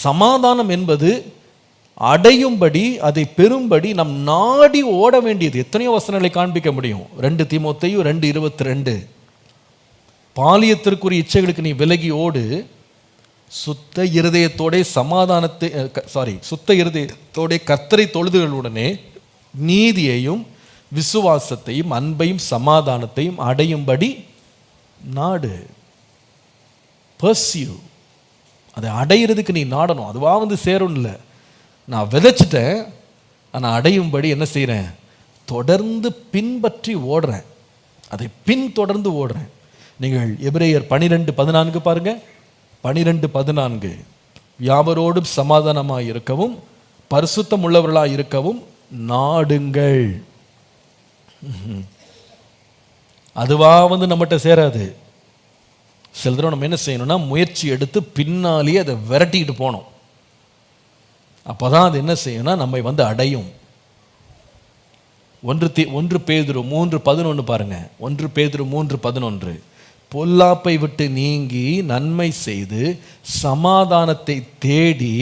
சமாதானம் என்பது அடையும்படி, அதை பெறும்படி நம் நாடி ஓட வேண்டியது. எத்தனையோ வசனங்களை காண்பிக்க முடியும். 2 தீமோத்தேயு 2:22, பாலியத்திற்குரிய இச்சைகளுக்கு நீ விலகி ஓடு, சுத்த இருதயத்தோட சுத்த இருதயத்தோட கர்த்தரை தொழுதுகளுடனே நீதியையும் விசுவாசத்தையும் அன்பையும் சமாதானத்தையும் அடையும்படி நாடு. பர்சியூ, அதை அடையிறதுக்கு நீ நாடணும். அதுவா வந்து சேரும் இல்லை. நான் விதைச்சிட்டேன், நான் அடையும்படி என்ன செய்கிறேன்? தொடர்ந்து பின்பற்றி ஓடுறேன், அதை பின்தொடர்ந்து ஓடுறேன். நீங்கள் எபிரேயர் 12:14 பாருங்க. 12:14, யாவரோடும் சமாதானமாக இருக்கவும் பரிசுத்தம் உள்ளவர்களாக இருக்கவும் நாடுங்கள். அதுவா வந்து நம்மகிட்ட சேராது. சில தடவை நம்ம என்ன செய்யணும்னா முயற்சி எடுத்து பின்னாலேயே அதை விரட்டிக்கிட்டு போகணும். அப்போதான் அது என்ன செய்யணும்னா நம்மை வந்து அடையும். 1 பேதுரு 3:11 பாருங்க. 1 பேதுரு 3:11, பொல்லாப்பை விட்டு நீங்கி நன்மை செய்து சமாதானத்தை தேடி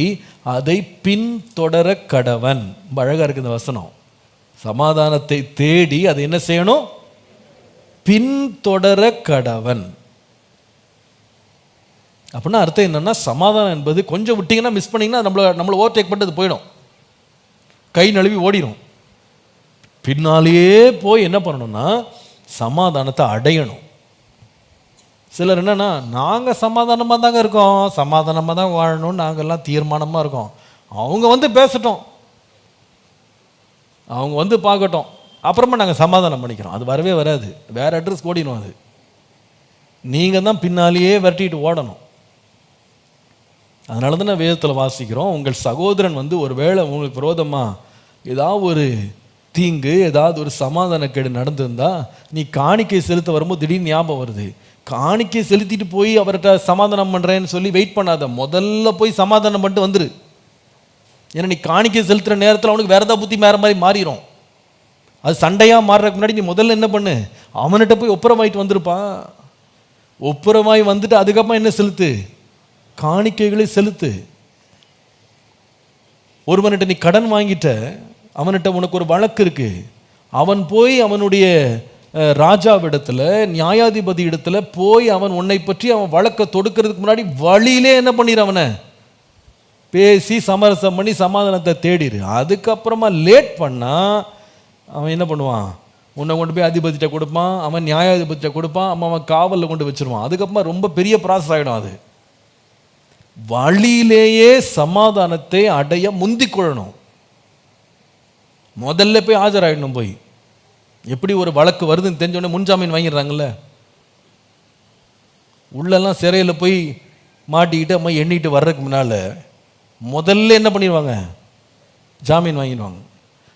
அதை பின்தொடர கடவன். அழகா இருக்கு இந்த வசனம். சமாதானத்தை தேடி அதை என்ன செய்யணும்? பின்தொடர கடவன். அப்படின்னா அர்த்தம் என்னன்னா, சமாதானம் என்பது கொஞ்சம் விட்டீங்கன்னா, மிஸ் பண்ணிங்கன்னா நம்மளை ஓவர்டேக் பண்ணிட்டு போயிடும், கை நழுவி ஓடிடும். பின்னாலேயே போய் என்ன பண்ணணும்னா சமாதானத்தை அடையணும். சிலர் என்னன்னா, நாங்கள் சமாதானமாக தாங்க இருக்கோம், சமாதானமாக தான் வாழணும்னு நாங்கள்லாம் தீர்மானமாக இருக்கோம், அவங்க வந்து பேசட்டும், அவங்க வந்து பார்க்கட்டும், அப்புறமா நாங்கள் சமாதானம் பண்ணிக்கிறோம். அது வரவே வராது, வேறு அட்ரஸ் ஓடிடும். அது நீங்கள் தான் பின்னாலேயே விரட்டிட்டு ஓடணும். அதனால தான் வேதத்தில் வாசிக்கிறோம், உங்கள் சகோதரன் வந்து ஒரு வேளை உங்களுக்கு விரோதமாக ஏதாவது ஒரு தீங்கு, ஏதாவது ஒரு சமாதானக்கேடு நடந்திருந்தா, நீ காணிக்கை செலுத்த வரும்போது திடீர்னு ஞாபகம் வருது, காணிக்கை செலுத்திட்டு போய் அவர்கிட்ட சமாதானம் பண்ணுறேன்னு சொல்லி வெயிட் பண்ணாத, முதல்ல போய் சமாதானம் பண்ணிட்டு வந்துரு. ஏன்னா நீ காணிக்கை செலுத்துகிற நேரத்தில் அவனுக்கு வேறு ஏதாவது புத்தி வேறு மாதிரி மாறிடும். அது சண்டையாக மாறுறதுக்கு முன்னாடி நீ முதல்ல என்ன பண்ணு, அவன்கிட்ட போய் ஒப்புரமாயிட்டு வந்துருப்பான். ஒப்புரமாய் வந்துட்டு அதுக்கப்புறம் என்ன செலுத்து, காணிக்கைகளை செலுத்து. ஒருவன்கிட்ட நீ கடன் வாங்கிட்ட, அவன்கிட்ட உனக்கு ஒரு வழக்கு இருக்கு, அவன் போய் அவனுடைய ராஜாவிடத்துல, நியாயாதிபதி இடத்துல போய் அவன் உன்னை பற்றி அவன் வழக்கை தொடுக்கிறதுக்கு முன்னாடி வழியிலே என்ன பண்ணிடு, அவனை பேசி சமரசம் பண்ணி சமாதானத்தை தேடிடு. அதுக்கப்புறமா லேட் பண்ணா அவன் என்ன பண்ணுவான், உன்னை கொண்டு போய் அதிபதிட்ட கொடுப்பான், அவன் நியாயாதிபதிட்ட கொடுப்பான், அவன் காவலில் கொண்டு வச்சிருவான். அதுக்கப்புறமா ரொம்ப பெரிய ப்ராசஸ் ஆகிடும். அது வழியிலேயே சமாதானத்தை அடைய முந்திக் கொள்ளணும். முதல்ல போய் ஆஜராயிடணும். போய் எப்படி ஒரு வழக்கு வருதுன்னு தெரிஞ்சோடனே முன்ஜாமீன் வாங்கிடுறாங்கல்ல, உள்ளெல்லாம் சிறையில் போய் மாட்டிக்கிட்டு அம்மா எண்ணிட்டு வர்றதுக்கு முன்னால் முதல்ல என்ன பண்ணிடுவாங்க, ஜாமீன் வாங்கிடுவாங்க.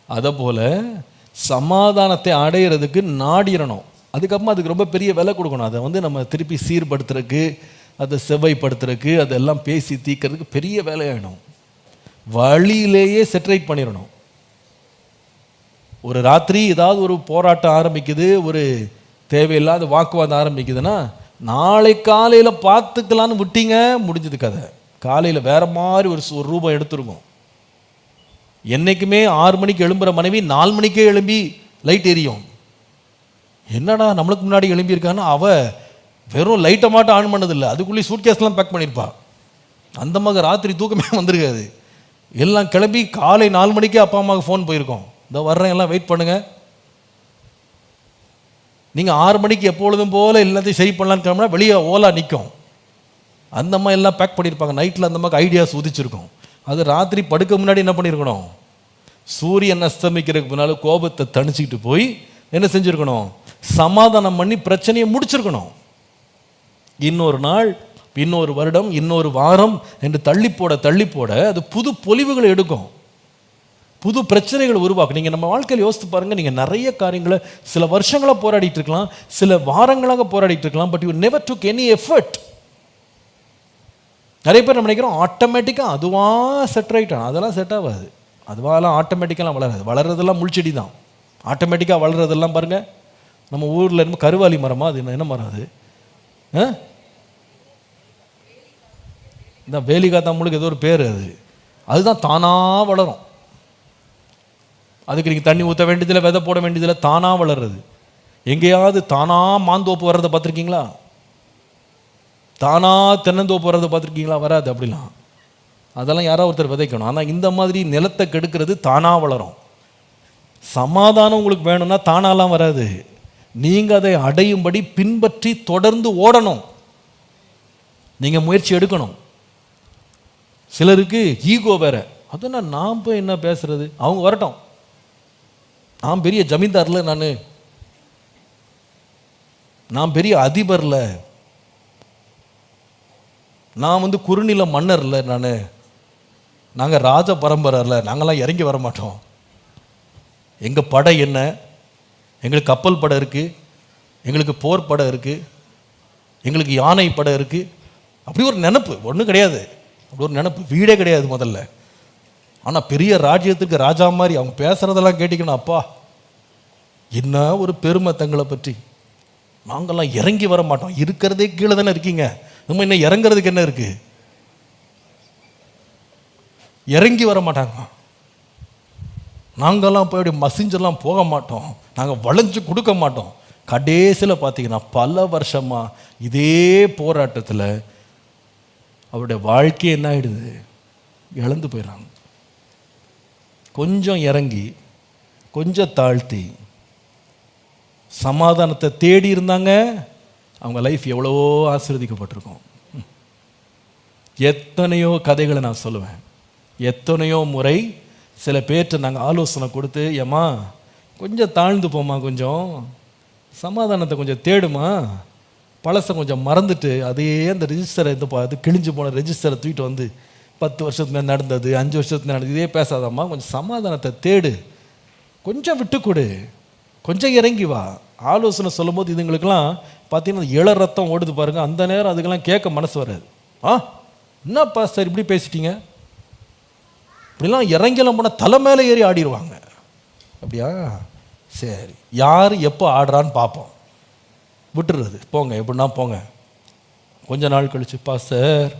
அதை போல் சமாதானத்தை அடையிறதுக்கு நாடிடணும். அதுக்கப்புறமா அதுக்கு ரொம்ப பெரிய விலை கொடுக்கணும். அதை வந்து நம்ம திருப்பி சீர்படுத்துறதுக்கு, அதை செவ்வாய்ப்படுத்துறதுக்கு, அதெல்லாம் பேசி தீர்க்கறதுக்கு பெரிய வேலையாயிடும். வழியிலேயே செட்ரைட் பண்ணிடணும். ஒரு ராத்திரி ஏதாவது ஒரு போராட்டம் ஆரம்பிக்குது, ஒரு தேவையில்லாத வாக்குவாதம் ஆரம்பிக்குதுன்னா, நாளை காலையில் பார்த்துக்கலான்னு விட்டீங்க, முடிஞ்சது கதை. காலையில் வேற மாதிரி ஒரு ரூபம் எடுத்துருக்கும். என்றைக்குமே 6 மணிக்கு எழும்புகிற மனைவி 4 மணிக்கே எழும்பி லைட் எரியும். என்னடா நம்மளுக்கு முன்னாடி எழும்பியிருக்கான்னு அவள் வெறும் லைட்டை மட்டும் ஆன் பண்ணதில்லை, அதுக்குள்ளே சூட்கேஸ்லாம் பேக் பண்ணியிருப்பா. அந்த மக ராத்திரி தூக்கமே வந்திருக்காது, எல்லாம் கிளம்பி காலை 4 மணிக்கே அப்பா அம்மாவுக்கு ஃபோன் போயிருக்கோம், இதோ வர்றேன் எல்லாம் வெயிட் பண்ணுங்க. நீங்கள் 6 மணிக்கு எப்பொழுதும் போல் எல்லாத்தையும் சரி பண்ணலான்னு கிளம்புனா வெளியே ஓலா நிற்கும். அந்த அம்மா எல்லாம் பேக் பண்ணியிருப்பாங்க. நைட்டில் அந்த அம்மாவுக்கு ஐடியாஸ் உதிச்சிருக்கும். அது ராத்திரி படுக்க முன்னாடி என்ன பண்ணியிருக்கணும், சூரியன் அஸ்தமிக்கிறதுக்கு முன்னால் கோபத்தை தணிச்சிக்கிட்டு போய் என்ன செஞ்சுருக்கணும், சமாதானம் பண்ணி பிரச்சனையை முடிச்சிருக்கணும். இன்னொரு நாள், இன்னொரு வருடம், இன்னொரு வாரம் என்று தள்ளி போட அது புது பொலிவுகளை எடுக்கும், புது பிரச்சனைகளை உருவாக்கும். நீங்கள் நம்ம வாழ்க்கையில் யோசித்து பாருங்கள், நீங்கள் நிறைய காரியங்களை சில வருஷங்களாக போராடிட்டு இருக்கலாம், சில வாரங்களாக போராடிட்டு இருக்கலாம், but you never took any effort. நிறைய பேர் நம்ம நினைக்கிறோம் ஆட்டோமேட்டிக்காக அதுவாக செட் ஆகிட்டான். அதெல்லாம் செட் ஆகாது. அதுவாலாம் ஆட்டோமேட்டிக்கெல்லாம் வளராது. வளர்றதெல்லாம் முள்செடி தான். ஆட்டோமேட்டிக்காக வளர்றதெல்லாம் பாருங்கள், நம்ம ஊரில் இருந்து கருவாலி மரமா, அது என்ன மரம், அது இந்த வேலிகாத்தாம்பூலுக்கு ஏதோ ஒரு பேர், அதுதான் தானாக வளரும். அதுக்கு நீங்கள் தண்ணி ஊற்ற வேண்டியதில்லை, விதை போட வேண்டியதில்லை, தானாக வளர்றது. எங்கேயாவது தானாக மாந்தோப்பு வர்றதை பார்த்துருக்கீங்களா? தானாக தென்னந்தோப்பு வர்றதை பார்த்துருக்கீங்களா? வராது அப்படிலாம். அதெல்லாம் யாராவது ஒருத்தர் விதைக்கணும். ஆனால் இந்த மாதிரி நிலத்தை கெடுக்கிறது தானாக வளரும். சமாதானம் உங்களுக்கு வேணும்னா தானாலாம் வராது. நீங்கள் அதை அடையும்படி பின்பற்றி தொடர்ந்து ஓடணும். நீங்கள் முயற்சி எடுக்கணும். சிலருக்கு ஈகோ வேற. அதனால் நான் போய் என்ன பேசுறது, அவங்க வரட்டும், நான் பெரிய ஜமீன்தார்ல, நான் பெரிய அதிபர்ல, நான் குறுநில மன்னர்ல, நாங்கள் ராஜ பரம்பரைல, நாங்களாம் இறங்கி வர மாட்டோம். எங்கள் படை என்ன, எங்களுக்கு கப்பல் படை இருக்குது, எங்களுக்கு போர் படை இருக்குது, எங்களுக்கு யானை படை இருக்குது. அப்படி ஒரு நினப்பு ஒன்றும் கிடையாது. அப்படி ஒரு நினப்பு வீடே கிடையாது முதல்ல. ஆனால் பெரிய ராஜ்யத்துக்கு ராஜா மாதிரி அவங்க பேசுகிறதெல்லாம் கேட்டிக்கணும், அப்பா என்ன ஒரு பெருமை தங்களை பற்றி. நாங்கள்லாம் இறங்கி வர மாட்டோம். இருக்கிறதே கீழே தானே இருக்கீங்க, நம்ம இன்னும் இறங்குறதுக்கு என்ன இருக்குது? இறங்கி வர மாட்டாங்க. நாங்கள்லாம் போய் அப்படி மசிஞ்செல்லாம் போக மாட்டோம், நாங்கள் வளைஞ்சு கொடுக்க மாட்டோம். கடைசியில் பார்த்தீங்கன்னா பல வருஷமாக இதே போராட்டத்தில் அவருடைய வாழ்க்கையை என்ன ஆகிடுது, இழந்து போயிடறாங்க. கொஞ்சம் இறங்கி கொஞ்சம் தாழ்த்தி சமாதானத்தை தேடி இருந்தாங்க, அவங்க லைஃப் எவ்வளவோ ஆசீர்வதிக்கப்பட்டிருக்கும். எத்தனையோ கதைகளை நான் சொல்லுவேன். எத்தனையோ முறை சில பேர்கிட்ட நாங்கள் ஆலோசனை கொடுத்து, ஏம்மா கொஞ்சம் தாழ்ந்து போமா, கொஞ்சம் சமாதானத்தை கொஞ்சம் தேடுமா, பழசை கொஞ்சம் மறந்துட்டு அதே அந்த ரெஜிஸ்டரை அது கிழிஞ்சு போன ரெஜிஸ்டரை தூக்கிட்டு வந்து 10 வருஷத்துக்கு நடந்தது, 5 வருஷத்துக்கு நடந்தது, இதே பேசாதம்மா, கொஞ்சம் சமாதானத்தை தேடு, கொஞ்சம் விட்டு கொடு, கொஞ்சம் இறங்கி வா. ஆலோசனை சொல்லும் போது இதுங்களுக்கெல்லாம் பார்த்தீங்கன்னா இள ரத்தம் ஓடுது பாருங்கள். அந்த நேரம் அதுக்கெல்லாம் கேட்க மனசு வராது. என்னப்பா சார் இப்படி பேசிட்டீங்க, இப்படிலாம் இறங்கலாம் போனால் தலை மேலே ஏறி ஆடிடுவாங்க. அப்படியா, சரி யார் எப்போ ஆடுறான்னு பார்ப்போம், விட்டுறது, போங்க எப்படின்னா போங்க. கொஞ்ச நாள் கழிச்சுப்பா சார்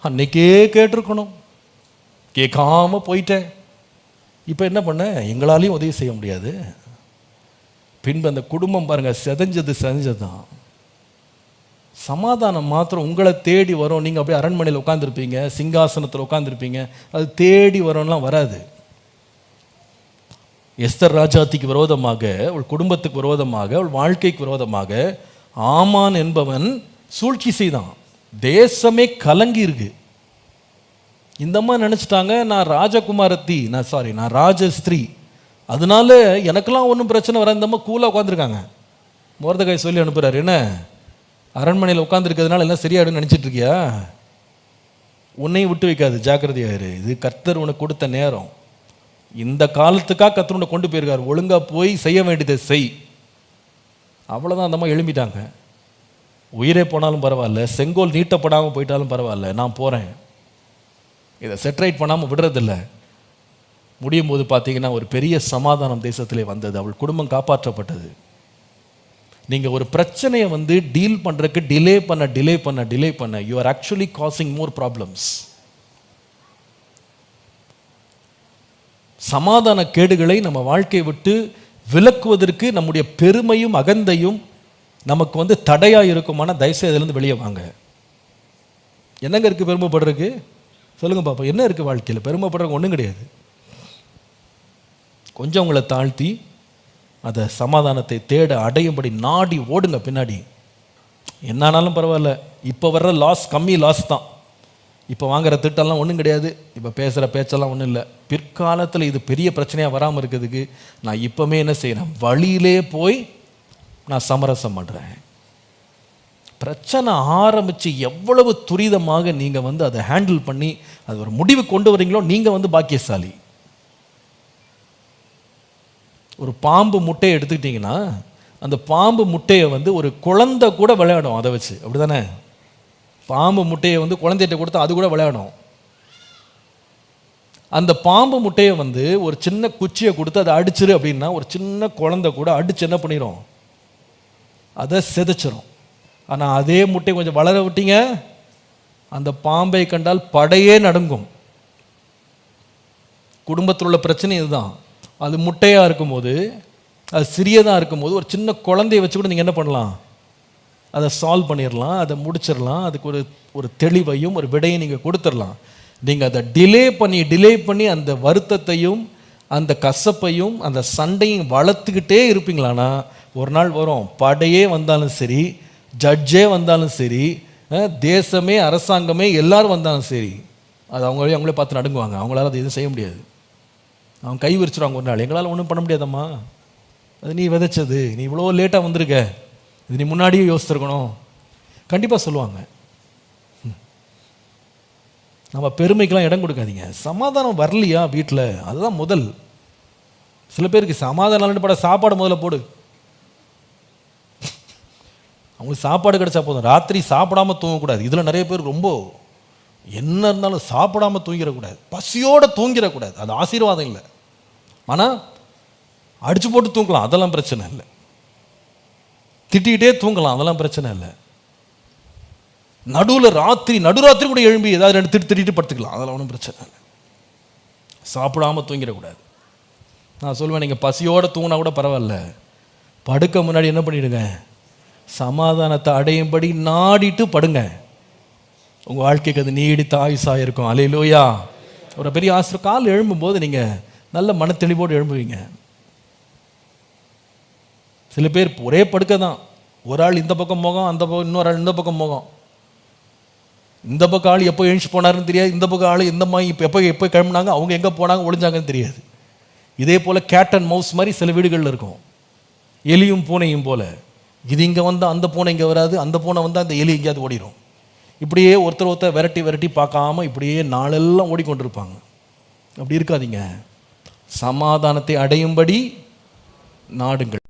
அன்னைக்கே கேட்டிருக்கணும், கேட்காம போயிட்டேன், இப்போ என்ன பண்ண, எங்களாலையும் உதவி செய்ய முடியாது. பின்பு அந்த குடும்பம் பாருங்கள் செதஞ்சது தான். சமாதானம் மாத்திரம் உங்களை தேடி வரும். நீங்கள் அப்படியே அரண்மனையில் உட்காந்துருப்பீங்க, சிங்காசனத்தில் உட்காந்துருப்பீங்க, அது தேடி வரும்லாம் வராது. எஸ்தர் ராஜாத்திக்கு விரோதமாக, அவள் குடும்பத்துக்கு விரோதமாக, அவள் வாழ்க்கைக்கு விரோதமாக ஆமான் என்பவன் சூழ்ச்சி செய்தான். தேசமே கலங்கி இருக்கு. இந்த மாதிரி நினச்சிட்டாங்க, நான் ராஜகுமாரத்தி, நான் ராஜஸ்திரீ, அதனால எனக்கெல்லாம் ஒன்றும் பிரச்சனை வர. இந்த மாதிரி கூலாக உட்காந்துருக்காங்க. மொர்தெகாய் சொல்லி அனுப்புகிறார், என்ன அரண்மனையில் உட்காந்துருக்கிறதுனால எல்லாம் சரியாயிடுன்னு நினச்சிட்டு இருக்கியா, உன்னையும் விட்டு வைக்காது, ஜாக்கிரதையாயிரு, இது கர்த்தர் உனக்கு கொடுத்த நேரம், இந்த காலத்துக்காக கர்த்தர் உன்னை கொண்டு போயிருக்கார், ஒழுங்காக போய் செய்ய வேண்டியதை செய். அவ்வளோதான். அந்த மாதிரி எழும்பிட்டாங்க. உயிரே போனாலும் பரவாயில்ல, செங்கோல் நீட்டப்படாமல் போயிட்டாலும் பரவாயில்ல, நான் போகிறேன், இதை செட்ரைட் பண்ணாமல் விடுறதில்லை. முடியும் போது பார்த்தீங்கன்னா ஒரு பெரிய சமாதானம் தேசத்திலே வந்தது. அவள் குடும்பம் காப்பாற்றப்பட்டது. நீங்கள் ஒரு பிரச்சனையை டீல் பண்ணுறதுக்கு டிலே பண்ண you are actually causing more problems. சமாதான கேடுகளை நம்ம வாழ்க்கையை விட்டு விலக்குவதற்கு நம்முடைய பெருமையும் அகந்தையும் நமக்கு தடையாக இருக்குமான தயவுசெய்து இதிலிருந்து வெளியே வாங்க. என்னங்க இருக்குது பெருமைப்படுறதுக்கு, சொல்லுங்கள் பாப்பா, என்ன இருக்குது வாழ்க்கையில்? பெருமைப்படுறதுக்கு ஒன்றும் கிடையாது. கொஞ்சம் உங்களை தாழ்த்தி அதை சமாதானத்தை தேட அடையும்படி நாடி ஓடுங்க பின்னாடி. என்னானாலும் பரவாயில்ல, இப்போ வர்ற லாஸ் கம்மி லாஸ் தான், இப்போ வாங்குகிற திட்டம்லாம் ஒன்றும் கிடையாது, இப்போ பேசுகிற பேச்செல்லாம் ஒன்றும் இல்லை. பிற்காலத்தில் இது பெரிய பிரச்சனையாக வராமல் இருக்கிறதுக்கு நான் இப்போமே என்ன செய்கிறேன், வழியிலே போய் நான் சமரசம் பண்ணுறேன். பிரச்சனை ஆரம்பித்து எவ்வளவு துரிதமாக நீங்கள் அதை ஹேண்டில் பண்ணி அது ஒரு முடிவு கொண்டு வரீங்களோ நீங்கள் பாக்கியசாலி. ஒரு பாம்பு முட்டையை எடுத்துக்கிட்டிங்கன்னா அந்த பாம்பு முட்டையை ஒரு குழந்தை கூட விளையாடும் அதை வச்சு, அப்படி தானே? பாம்பு முட்டையை குழந்தைகிட்ட கொடுத்தா அது கூட விளையாடும். அந்த பாம்பு முட்டையை ஒரு சின்ன குச்சியை கொடுத்து அதை அடிச்சிரு அப்படின்னா ஒரு சின்ன குழந்தை கூட அடிச்சு என்ன பண்ணிடும், அதை செதைச்சிரும். ஆனால் அதே முட்டையை கொஞ்சம் வளர விட்டீங்க, அந்த பாம்பை கண்டால் படையே நடுங்கும். குடும்பத்தில் உள்ள பிரச்சனை இதுதான். அது முட்டையாக இருக்கும்போது, அது சிறியதாக இருக்கும்போது, ஒரு சின்ன குழந்தைய வச்சு கூட நீங்கள் என்ன பண்ணலாம், அதை சால்வ் பண்ணிடலாம், அதை முடிச்சிடலாம். அதுக்கு ஒரு தெளிவையும் ஒரு விடையும் நீங்கள் கொடுத்துடலாம். நீங்கள் அதை டிலே பண்ணி அந்த வருத்தத்தையும் அந்த கசப்பையும் அந்த சண்டையும் வளர்த்துக்கிட்டே இருப்பீங்களானா ஒரு நாள் வரும், படையே வந்தாலும் சரி, ஜட்ஜே வந்தாலும் சரி, தேசமே அரசாங்கமே எல்லாரும் வந்தாலும் சரி, அது அவங்களே பார்த்து நடுங்குவாங்க. அவங்களால அது எதுவும் செய்ய முடியாது. அவங்க கை விரிச்சிடுவாங்க ஒரு நாள். எங்களால் ஒன்றும் பண்ண முடியாதம்மா, அது நீ விதைச்சது, நீ இவ்வளோ லேட்டாக வந்திருக்க, இது நீ முன்னாடியே யோசிச்சிருக்கணும், கண்டிப்பாக சொல்லுவாங்க. நம்ம பெருமைக்கெல்லாம் இடம் கொடுக்காதீங்க. சமாதானம் வரலையா வீட்டில், அதுதான் முதல். சில பேருக்கு சமாதானம் பட சாப்பாடு முதல்ல போடு. அவங்களுக்கு சாப்பாடு கிடைச்சா போதும், ராத்திரி சாப்பிடாம தூங்கக்கூடாது. இதில் நிறைய பேர் ரொம்ப என்ன இருந்தாலும் சாப்பிடாம தூங்கிடக்கூடாது, பசியோடு தூங்கிடக்கூடாது. அது ஆசீர்வாதம் இல்லை. ஆனால் அடிச்சு போட்டு தூங்கலாம், அதெல்லாம் பிரச்சனை இல்லை. திட்டிகிட்டே தூங்கலாம், அதெல்லாம் பிரச்சனை இல்லை. நடுராத்திரி கூட எழும்பி ஏதாவது 2 திட்டிட்டு படுத்துக்கலாம், அதெல்லாம் ஒன்றும் பிரச்சனை இல்லை. சாப்பிடாம தூங்கிடக்கூடாது. நான் சொல்லுவேன், நீங்கள் பசியோடு தூங்கினா கூட பரவாயில்ல, படுக்க முன்னாடி என்ன பண்ணிடுங்க, சமாதானத்தை அடையும்படி நாடிட்டு படுங்க. உங்கள் வாழ்க்கைக்கு அது நீடித்த ஆயுசாக இருக்கும். அல்லேலூயா. ஒரு பெரிய ஆசிரியர் கால் எழும்பும்போது நீங்கள் நல்ல மனத்தெளிவோடு எழும்புவீங்க. சில பேர் ஒரே படுக்க தான், ஒரு ஆள் இந்த பக்கம் முகம், அந்த பக்கம் இன்னொரு ஆள் இந்த பக்கம் முகம். இந்த பக்கம் ஆள் எப்போ எழுந்து போனாருன்னு தெரியாது, இந்த பக்கம் ஆள் எந்த மாதிரி எப்போ கிளம்புனாங்க, அவங்க எங்கே போனாங்க ஒளிஞ்சாங்கன்னு தெரியாது. இதே போல் கேட் அண்ட் மவுஸ் மாதிரி சில வீடுகளில் இருக்கும், எலியும் பூனையும் போல். இது இங்கே வந்தால் அந்த பூனை இங்கே வராது, அந்த பூனை வந்தால் அந்த எலி எங்கேயாவது ஓடிடும். இப்படியே ஒருத்தர் விரட்டி பார்க்காம இப்படியே நாளெல்லாம் ஓடிக்கொண்டிருப்பாங்க. அப்படி இருக்காதீங்க. சமாதானத்தை அடையும்படி நாடுங்கள்.